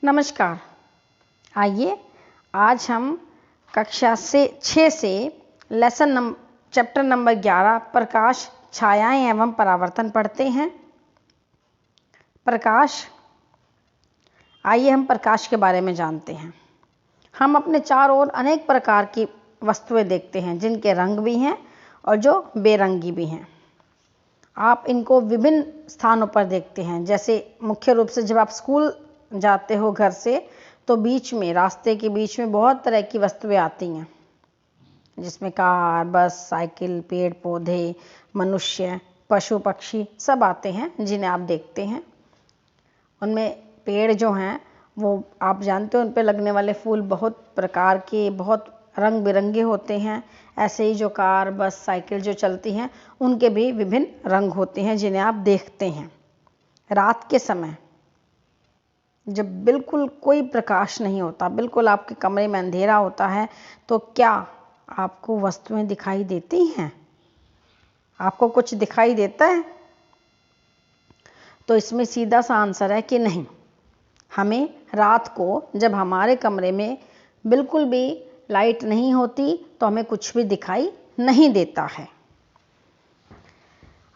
नमस्कार। आइए आज हम कक्षा से 6 से चैप्टर नंबर 11 प्रकाश, छायाएं एवं परावर्तन पढ़ते हैं। प्रकाश, आइए हम प्रकाश के बारे में जानते हैं। हम अपने चारों ओर अनेक प्रकार की वस्तुएं देखते हैं जिनके रंग भी हैं और जो बेरंगी भी हैं। आप इनको विभिन्न स्थानों पर देखते हैं, जैसे मुख्य रूप से जब आप स्कूल जाते हो घर से, तो बीच में, रास्ते के बीच में बहुत तरह की वस्तुएं आती हैं, जिसमें कार, बस, साइकिल, पेड़ पौधे, मनुष्य, पशु पक्षी सब आते हैं जिन्हें आप देखते हैं। उनमें पेड़ जो हैं वो आप जानते हो, उन पर लगने वाले फूल बहुत प्रकार के, बहुत रंग बिरंगे होते हैं। ऐसे ही जो कार, बस, साइकिल जो चलती हैं उनके भी विभिन्न रंग होते हैं जिन्हें आप देखते हैं। रात के समय जब बिल्कुल कोई प्रकाश नहीं होता, बिल्कुल आपके कमरे में अंधेरा होता है, तो क्या आपको वस्तुएं दिखाई देती हैं? आपको कुछ दिखाई देता है? तो इसमें सीधा सा आंसर है कि नहीं। हमें रात को जब हमारे कमरे में बिल्कुल भी लाइट नहीं होती तो हमें कुछ भी दिखाई नहीं देता है।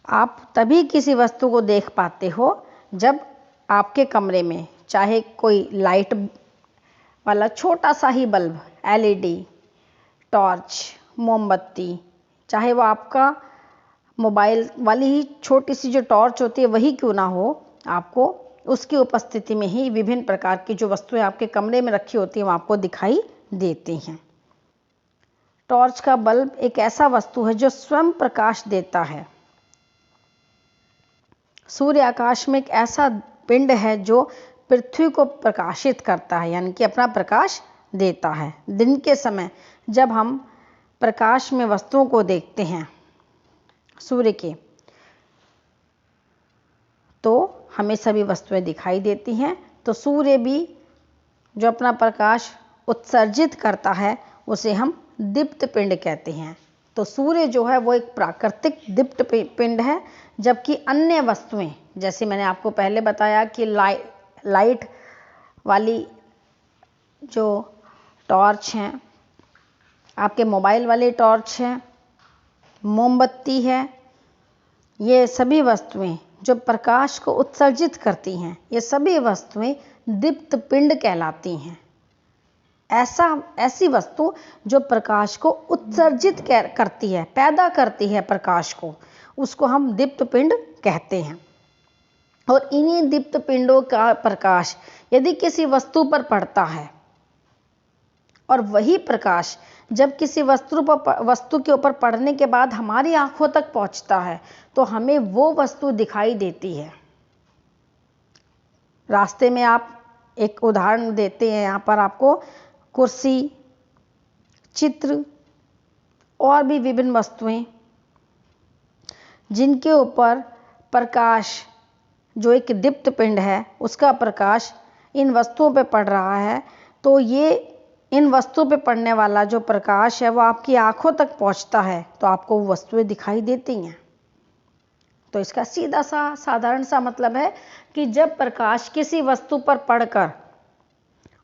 आप तभी किसी वस्तु को देख पाते हो जब आपके कमरे में चाहे कोई लाइट वाला छोटा सा ही बल्ब, एलईडी, टॉर्च, मोमबत्ती, चाहे वो आपका मोबाइल वाली ही छोटी सी जो टॉर्च होती है वही क्यों ना हो, आपको उसकी उपस्थिति में ही विभिन्न प्रकार की जो वस्तुएं आपके कमरे में रखी होती हैं वो आपको दिखाई देती हैं। टॉर्च का बल्ब एक ऐसा वस्तु है जो स्वयं प्रकाश देता है। सूर्य आकाश में एक ऐसा पिंड है जो पृथ्वी को प्रकाशित करता है, यानी कि अपना प्रकाश देता है। दिन के समय जब हम प्रकाश में वस्तुओं को देखते हैं सूर्य के, तो हमें सभी वस्तुएं दिखाई देती हैं। तो सूर्य भी जो अपना प्रकाश उत्सर्जित करता है उसे हम दीप्त पिंड कहते हैं। तो सूर्य जो है वो एक प्राकृतिक दीप्त पिंड है, जबकि अन्य वस्तुएं, जैसे मैंने आपको पहले बताया कि लाइट वाली जो टॉर्च हैं, आपके मोबाइल वाली टॉर्च है, मोमबत्ती है, ये सभी वस्तुएं जो प्रकाश को उत्सर्जित करती हैं, ये सभी वस्तुएं दीप्त पिंड कहलाती हैं। ऐसी वस्तु जो प्रकाश को उत्सर्जित करती है, पैदा करती है प्रकाश को, उसको हम दीप्त पिंड कहते हैं। और इन्हीं दीप्त पिंडों का प्रकाश यदि किसी वस्तु पर पड़ता है और वही प्रकाश जब किसी वस्तु के ऊपर पड़ने के बाद हमारी आंखों तक पहुंचता है तो हमें वो वस्तु दिखाई देती है। रास्ते में आप एक उदाहरण देते हैं, यहाँ पर आपको कुर्सी, चित्र और भी विभिन्न वस्तुएं जिनके ऊपर प्रकाश, जो एक दीप्त पिंड है, उसका प्रकाश इन वस्तुओं पे पड़ रहा है, तो ये इन वस्तुओं पे पड़ने वाला जो प्रकाश है वो आपकी आंखों तक पहुंचता है तो आपको वो वस्तुएं दिखाई देती हैं। तो इसका सीधा सा साधारण सा मतलब है कि जब प्रकाश किसी वस्तु पर पड़कर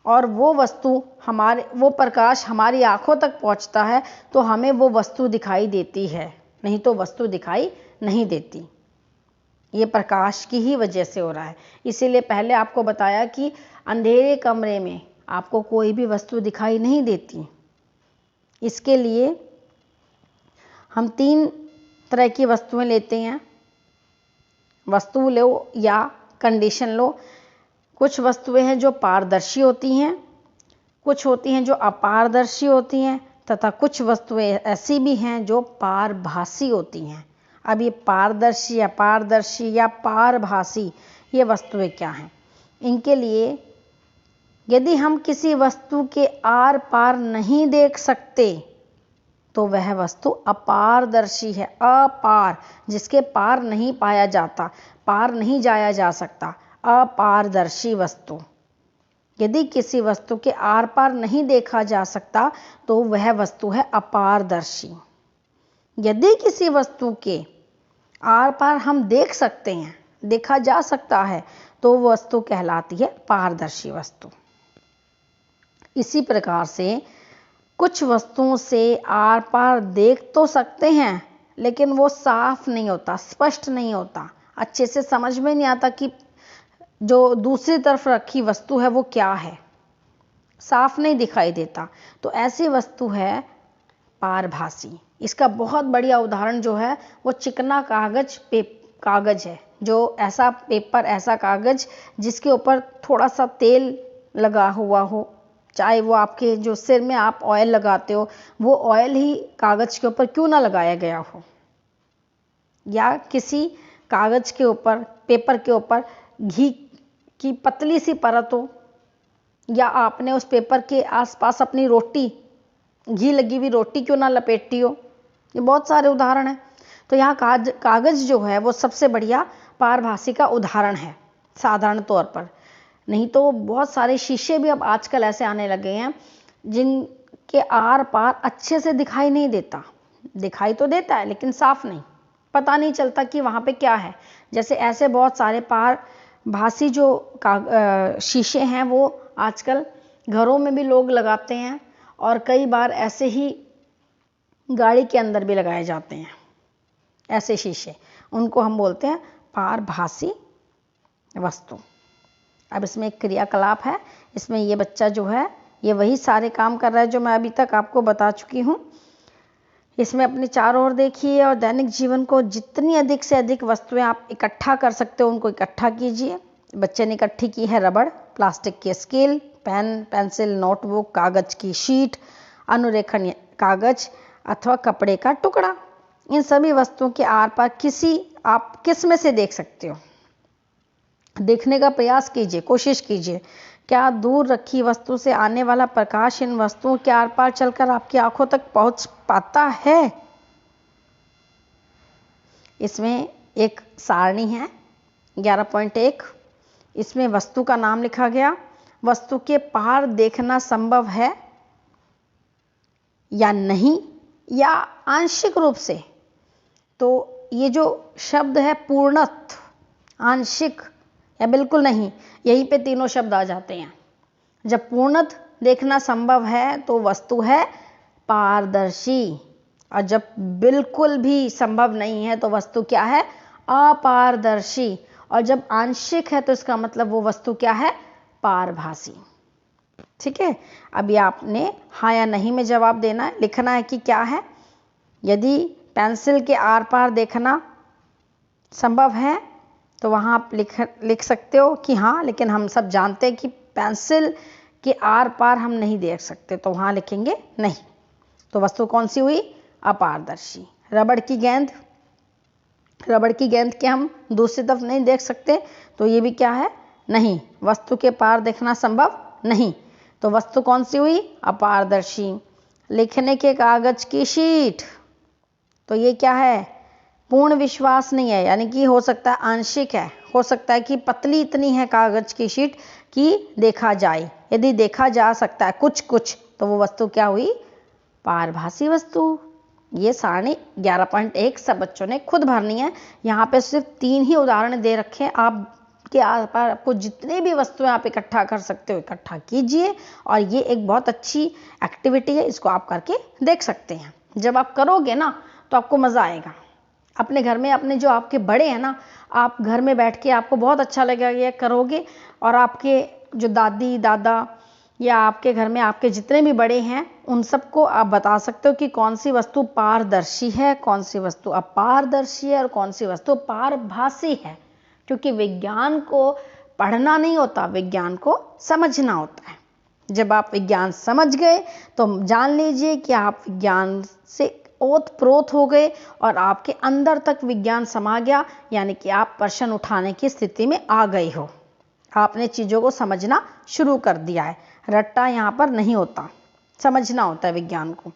और वो प्रकाश हमारी आंखों तक पहुंचता है तो हमें वो वस्तु दिखाई देती है, नहीं तो वस्तु दिखाई नहीं देती। ये प्रकाश की ही वजह से हो रहा है। इसीलिए पहले आपको बताया कि अंधेरे कमरे में आपको कोई भी वस्तु दिखाई नहीं देती। इसके लिए हम 3 तरह की वस्तुएं लेते हैं। वस्तु लो या कंडीशन लो। कुछ वस्तुएं हैं जो पारदर्शी होती हैं, कुछ होती हैं जो अपारदर्शी होती हैं, तथा कुछ वस्तुएं ऐसी भी हैं जो पारभासी होती हैं। अब ये पारदर्शी, अपारदर्शी या पारभासी ये वस्तुएं क्या हैं? इनके लिए यदि हम किसी वस्तु के आर पार नहीं देख सकते तो वह वस्तु अपारदर्शी है। अपार, जिसके पार नहीं पाया जाता, पार नहीं जाया जा सकता, अपारदर्शी वस्तु। यदि किसी वस्तु के आर पार नहीं देखा जा सकता तो वह वस्तु है अपारदर्शी। यदि किसी वस्तु के आर पार हम देख सकते हैं, देखा जा सकता है, तो वो वस्तु कहलाती है पारदर्शी वस्तु। इसी प्रकार से कुछ वस्तुओं से आर पार देख तो सकते हैं, लेकिन वो साफ नहीं होता, स्पष्ट नहीं होता, अच्छे से समझ में नहीं आता कि जो दूसरी तरफ रखी वस्तु है वो क्या है, साफ नहीं दिखाई देता। तो ऐसी वस्तु है पारभासी। इसका बहुत बढ़िया उदाहरण जो है वो चिकना कागज है, जो ऐसा पेपर, ऐसा कागज जिसके ऊपर थोड़ा सा तेल लगा हुआ हो, चाहे वो आपके जो सिर में आप ऑयल लगाते हो वो ऑयल ही कागज के ऊपर क्यों ना लगाया गया हो, या किसी कागज के ऊपर, पेपर के ऊपर घी की पतली सी परत हो, या आपने उस पेपर के आसपास अपनी रोटी, घी लगी हुई रोटी क्यों ना लपेटी हो। ये बहुत सारे उदाहरण हैं। तो यहाँ कागज जो है वो सबसे बढ़िया पारभासी का उदाहरण है साधारण तौर पर। नहीं तो बहुत सारे शीशे भी अब आजकल ऐसे आने लगे हैं जिनके आर पार अच्छे से दिखाई नहीं देता, दिखाई तो देता है लेकिन साफ नहीं, पता नहीं चलता कि वहाँ पे क्या है। जैसे ऐसे बहुत सारे पारभासी जो शीशे हैं वो आजकल घरों में भी लोग लगाते हैं, और कई बार ऐसे ही गाड़ी के अंदर भी लगाए जाते हैं ऐसे शीशे, उनको हम बोलते हैं पारभासी वस्तु। अब इसमें एक क्रियाकलाप है, इसमें ये बच्चा जो है ये वही सारे काम कर रहा है जो मैं अभी तक आपको बता चुकी हूँ। इसमें अपने चारों ओर देखिए और दैनिक जीवन को जितनी अधिक से अधिक वस्तुएं आप इकट्ठा कर सकते हो उनको इकट्ठा कीजिए। बच्चे ने इकट्ठी की है रबड़, प्लास्टिक के स्केल, पेन, पेंसिल, नोटबुक, कागज की शीट, अनुरेखण कागज अथवा कपड़े का टुकड़ा। इन सभी वस्तुओं के आर पार आप किस में से देख सकते हो, देखने का प्रयास कीजिए, कोशिश कीजिए। क्या दूर रखी वस्तु से आने वाला प्रकाश इन वस्तुओं के आर पार चलकर आपकी आंखों तक पहुंच पाता है? इसमें एक सारणी है 11.1, इसमें वस्तु का नाम लिखा गया, वस्तु के पार देखना संभव है या नहीं, या आंशिक रूप से। तो ये जो शब्द है पूर्णत, आंशिक या बिल्कुल नहीं, यहीं पे तीनों शब्द आ जाते हैं। जब पूर्णत देखना संभव है तो वस्तु है पारदर्शी, और जब बिल्कुल भी संभव नहीं है तो वस्तु क्या है? अपारदर्शी। और जब आंशिक है तो इसका मतलब वो वस्तु क्या है? पारभासी। ठीक है, अभी आपने हाँ या नहीं में जवाब देना है, लिखना है कि क्या है। यदि पेंसिल के आर पार देखना संभव है तो वहाँ आप लिख सकते हो कि हाँ, लेकिन हम सब जानते हैं कि पेंसिल के आर पार हम नहीं देख सकते, तो वहाँ लिखेंगे नहीं। तो वस्तु कौन सी हुई? अपारदर्शी। रबड़ की गेंद के हम दूसरी तरफ नहीं देख सकते, तो ये भी क्या है? नहीं, वस्तु के पार देखना संभव नहीं, तो वस्तु कौन सी हुई? अपारदर्शी। लिखने के कागज की शीट, तो ये क्या है? पूर्ण विश्वास नहीं है, यानी कि हो सकता है आंशिक है, हो सकता है कि पतली इतनी है कागज की शीट कि देखा जाए। यदि देखा जा सकता है कुछ कुछ, तो वो वस्तु क्या हुई? पारभासी वस्तु। ये सारणी 11.1 सब बच्चों ने खुद भरनी है। यहाँ पे सिर्फ 3 ही उदाहरण दे रखे हैं। आपके आस पास आपको जितने भी वस्तुएं आप इकट्ठा कर सकते हो इकट्ठा कीजिए, और ये एक बहुत अच्छी एक्टिविटी है, इसको आप करके देख सकते हैं। जब आप करोगे ना तो आपको मज़ा आएगा। अपने घर में अपने जो आपके बड़े हैं ना, आप घर में बैठ के आपको बहुत अच्छा लगेगा ये करोगे, और आपके जो दादी दादा या आपके घर में आपके जितने भी बड़े हैं उन सबको आप बता सकते हो कि कौन सी वस्तु पारदर्शी है, कौन सी वस्तु अपारदर्शी है और कौन सी वस्तु पारभासी है। क्योंकि विज्ञान को पढ़ना नहीं होता, विज्ञान को समझना होता है। जब आप विज्ञान समझ गए तो जान लीजिए कि आप विज्ञान से ओत-प्रोत हो गए और आपके अंदर तक विज्ञान समा गया, यानी कि आप प्रश्न उठाने की स्थिति में आ गए हो। आपने चीज़ों को समझना शुरू कर दिया है। रट्टा यहाँ पर नहीं होता, समझना होता है विज्ञान को।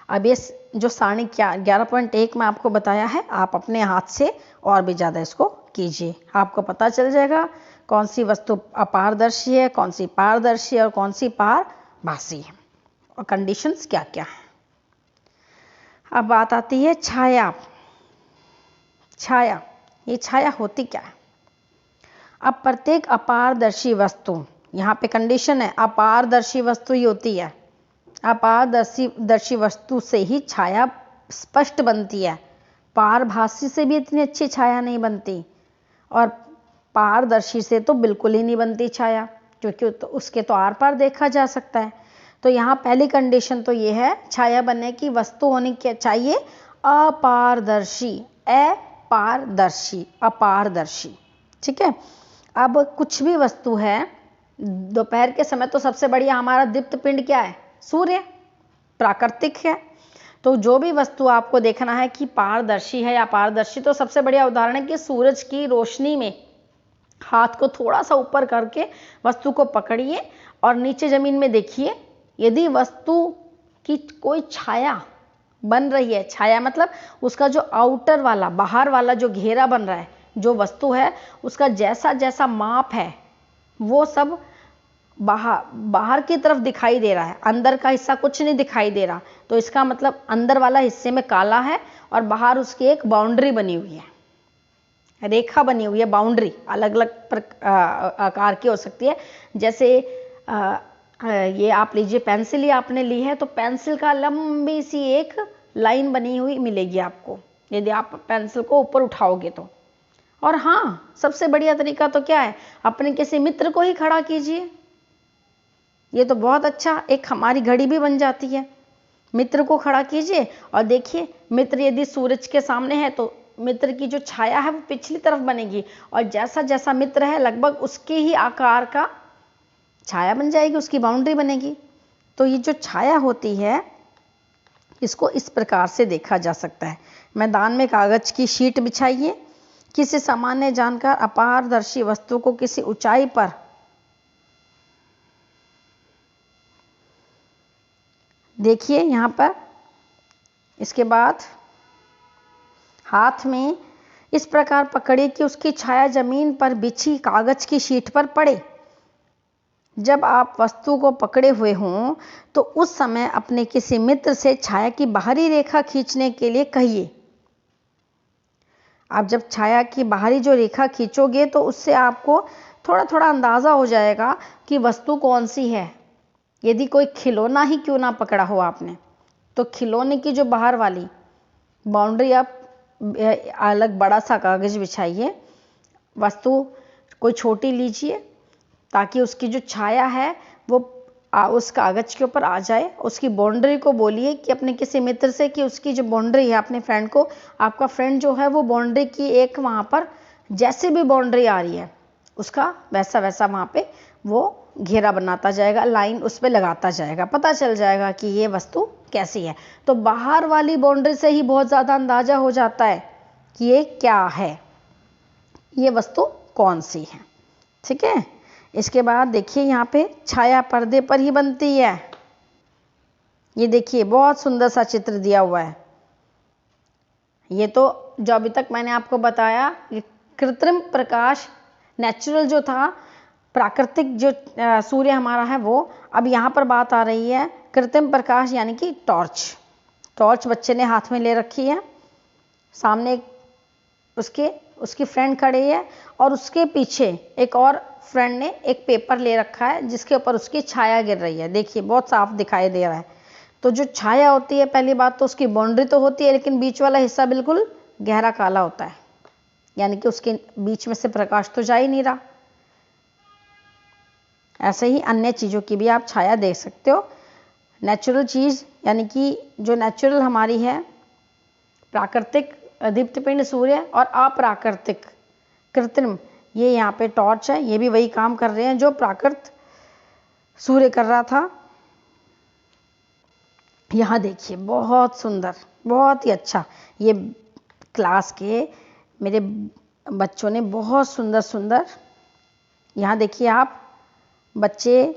अब ये जो सारणी 11.1 में आपको बताया है, आप अपने हाथ से और भी ज़्यादा इसको कीजिए, आपको पता चल जाएगा कौन सी वस्तु अपारदर्शी है, कौन सी पारदर्शी है और कौन सी पारभासी है, और कंडीशंस क्या क्या है। अब बात आती है छाया। छाया, ये छाया होती क्या है? अब प्रत्येक अपारदर्शी वस्तु, यहाँ पे कंडीशन है अपारदर्शी वस्तु ही होती है, अपारदर्शी वस्तु से ही छाया स्पष्ट बनती है, पारभासी से भी इतनी अच्छी छाया नहीं बनती और पारदर्शी से तो बिल्कुल ही नहीं बनती छाया, क्योंकि तो उसके तो आर पार देखा जा सकता है। तो यहाँ पहली कंडीशन तो ये है छाया बनने की वस्तु होनी क्या चाहिए, अपारदर्शी, अपारदर्शी, अपारदर्शी। ठीक है। अब कुछ भी वस्तु है, दोपहर के समय तो सबसे बढ़िया हमारा दीप्त पिंड क्या है, सूर्य, प्राकृतिक है। तो जो भी वस्तु आपको देखना है कि पारदर्शी है या अपारदर्शी, तो सबसे बढ़िया उदाहरण है कि सूरज की रोशनी में हाथ को थोड़ा सा ऊपर करके वस्तु को पकड़िए और नीचे जमीन में देखिए, यदि वस्तु की कोई छाया बन रही है, छाया मतलब उसका जो आउटर वाला, बाहर वाला जो घेरा बन रहा है, जो वस्तु है उसका जैसा जैसा माप है वो सब बाहर की तरफ दिखाई दे रहा है, अंदर का हिस्सा कुछ नहीं दिखाई दे रहा, तो इसका मतलब अंदर वाला हिस्से में काला है और बाहर उसकी एक बाउंड्री बनी हुई है, रेखा बनी हुई है, बाउंड्री अलग अलग आकार की हो सकती है। जैसे ये आप लीजिए, पेंसिल ही आपने ली है तो पेंसिल का लंबी सी एक लाइन बनी हुई मिलेगी आपको यदि आप पेंसिल को ऊपर उठाओगे तो। और हाँ, सबसे बढ़िया तरीका तो क्या है, अपने किसी मित्र को ही खड़ा कीजिए, ये तो बहुत अच्छा एक हमारी घड़ी भी बन जाती है। मित्र को खड़ा कीजिए और देखिए, मित्र यदि सूरज के सामने है तो मित्र की जो छाया है वो पिछली तरफ बनेगी और जैसा जैसा मित्र है लगभग उसके ही आकार का छाया बन जाएगी, उसकी बाउंड्री बनेगी। तो ये जो छाया होती है इसको इस प्रकार से देखा जा सकता है। मैदान में कागज की शीट बिछाइए, किसी सामान्य जानकार अपारदर्शी वस्तु को किसी ऊंचाई पर देखिए यहाँ पर, इसके बाद हाथ में इस प्रकार पकड़िए कि उसकी छाया जमीन पर बिछी कागज की शीट पर पड़े। जब आप वस्तु को पकड़े हुए हों तो उस समय अपने किसी मित्र से छाया की बाहरी रेखा खींचने के लिए कहिए। आप जब छाया की बाहरी जो रेखा खींचोगे तो उससे आपको थोड़ा थोड़ा अंदाज़ा हो जाएगा कि वस्तु कौन सी है। यदि कोई खिलौना ही क्यों ना पकड़ा हो आपने, तो खिलौने की जो बाहर वाली बाउंड्री आप अलग बड़ा सा कागज बिछाइए, वस्तु कोई छोटी लीजिए ताकि उसकी जो छाया है वो उस कागज के ऊपर आ जाए। उसकी बाउंड्री को बोलिए कि अपने किसी मित्र से कि उसकी जो बाउंड्री है, अपने फ्रेंड को, आपका फ्रेंड जो है वो बाउंड्री की एक वहाँ पर जैसे भी बाउंड्री आ रही है उसका वैसा वैसा वहाँ पे वो घेरा बनाता जाएगा, लाइन उस पर लगाता जाएगा, पता चल जाएगा कि ये वस्तु कैसी है। तो बाहर वाली बाउंड्री से ही बहुत ज़्यादा अंदाज़ा हो जाता है कि ये क्या है, ये वस्तु कौन सी है। ठीक है। इसके बाद देखिए यहाँ पे छाया पर्दे पर ही बनती है। ये देखिए बहुत सुंदर सा चित्र दिया हुआ है। ये तो जो अभी तक मैंने आपको बताया, ये कृत्रिम प्रकाश, नेचुरल जो था, प्राकृतिक जो सूर्य हमारा है वो। अब यहाँ पर बात आ रही है कृत्रिम प्रकाश यानी कि टॉर्च। टॉर्च बच्चे ने हाथ में ले रखी है, सामने उसकी फ्रेंड खड़ी है और उसके पीछे एक और फ्रेंड ने एक पेपर ले रखा है जिसके ऊपर उसकी छाया गिर रही है। देखिए बहुत साफ दिखाई दे रहा है। तो जो छाया होती है, पहली बात तो उसकी बाउंड्री तो होती है लेकिन बीच वाला हिस्सा बिल्कुल गहरा काला होता है, यानी कि उसके बीच में से प्रकाश तो जा ही नहीं रहा। ऐसे ही अन्य चीज़ों की भी आप छाया देख सकते हो। नेचुरल चीज़ यानी कि जो नेचुरल हमारी है, प्राकृतिक दीप्तपिंड सूर्य, और अप्राकृतिक कृत्रिम, ये यहाँ पे टॉर्च है। ये भी वही काम कर रहे हैं जो प्राकृत सूर्य कर रहा था। यहाँ देखिए बहुत सुंदर, बहुत ही अच्छा, ये क्लास के मेरे बच्चों ने बहुत सुंदर सुंदर, यहाँ देखिए आप बच्चे,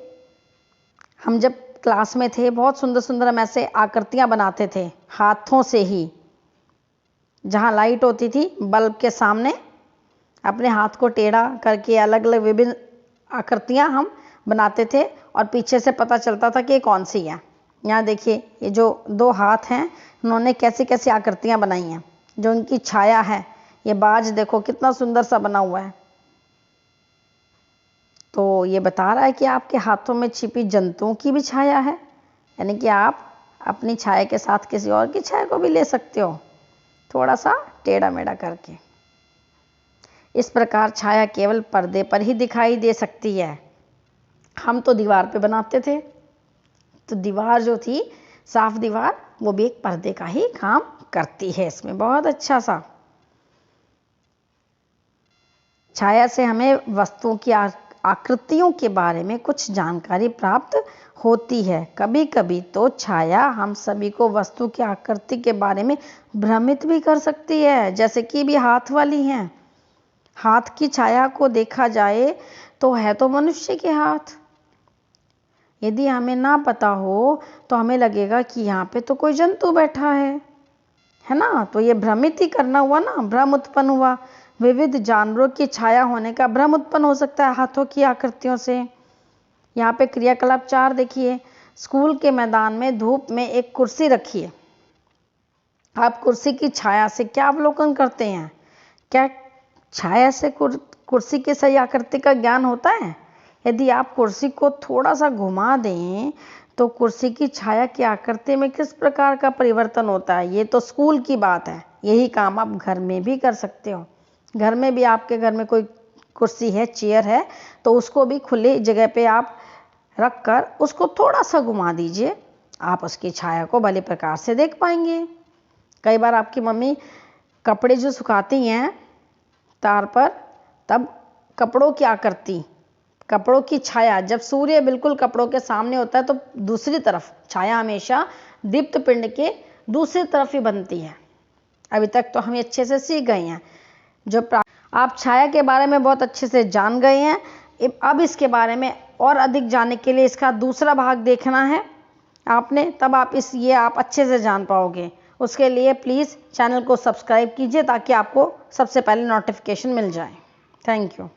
हम जब क्लास में थे बहुत सुंदर सुंदर हम ऐसे आकृतियाँ बनाते थे हाथों से ही। जहाँ लाइट होती थी बल्ब के सामने, अपने हाथ को टेढ़ा करके अलग अलग विभिन्न आकृतियाँ हम बनाते थे और पीछे से पता चलता था कि ये कौन सी है। यहाँ देखिए ये जो दो हाथ हैं, उन्होंने कैसी कैसी आकृतियाँ बनाई हैं। जो उनकी छाया है, ये बाज देखो कितना सुंदर सा बना हुआ है। तो ये बता रहा है कि आपके हाथों में छिपी जंतुओं की भी छाया है, यानी कि आप अपनी छाया के साथ किसी और की छाया को भी ले सकते हो, थोड़ा सा टेढ़ा मेढ़ा करके। इस प्रकार छाया केवल पर्दे पर ही दिखाई दे सकती है। हम तो दीवार पे बनाते थे, तो दीवार जो थी, साफ दीवार, वो भी एक पर्दे का ही काम करती है इसमें बहुत अच्छा सा। छाया से हमें वस्तुओं की आकृतियों के बारे में कुछ जानकारी प्राप्त होती है। कभी कभी तो छाया हम सभी को वस्तु की आकृति के बारे में भ्रमित भी कर सकती है, जैसे कि भी हाथ वाली हैं। हाथ की छाया को देखा जाए तो है तो मनुष्य के हाथ, यदि हमें ना पता हो तो हमें लगेगा कि यहाँ पे तो कोई जंतु बैठा है ना। तो ये भ्रमित ही करना हुआ ना, भ्रम उत्पन्न हुआ। विविध जानवरों की छाया होने का भ्रम उत्पन्न हो सकता है हाथों की आकृतियों से। यहाँ पे क्रियाकलाप 4 देखिए। स्कूल के मैदान में धूप में एक कुर्सी रखिए। आप कुर्सी की छाया से क्या अवलोकन करते हैं? क्या छाया से कुर्सी की सही आकृति का ज्ञान होता है? यदि आप कुर्सी को थोड़ा सा घुमा दें तो कुर्सी की छाया की आकृति में किस प्रकार का परिवर्तन होता है? ये तो स्कूल की बात है, यही काम आप घर में भी कर सकते हो। घर में भी आपके घर में कोई कुर्सी है, चेयर है, तो उसको भी खुली जगह पे आप रख कर उसको थोड़ा सा घुमा दीजिए, आप उसकी छाया को भले प्रकार से देख पाएंगे। कई बार आपकी मम्मी कपड़े जो सुखाती हैं तार पर, तब कपड़ों की आकृति, कपड़ों की छाया, जब सूर्य बिल्कुल कपड़ों के सामने होता है तो दूसरी तरफ छाया हमेशा दीप्त पिंड के दूसरी तरफ ही बनती है। अभी तक तो हम अच्छे से सीख गए हैं। आप छाया के बारे में बहुत अच्छे से जान गए हैं। अब इसके बारे में और अधिक जानने के लिए इसका दूसरा भाग देखना है आपने, तब आप आप अच्छे से जान पाओगे। उसके लिए प्लीज़ चैनल को सब्सक्राइब कीजिए ताकि आपको सबसे पहले नोटिफिकेशन मिल जाए। Thank you.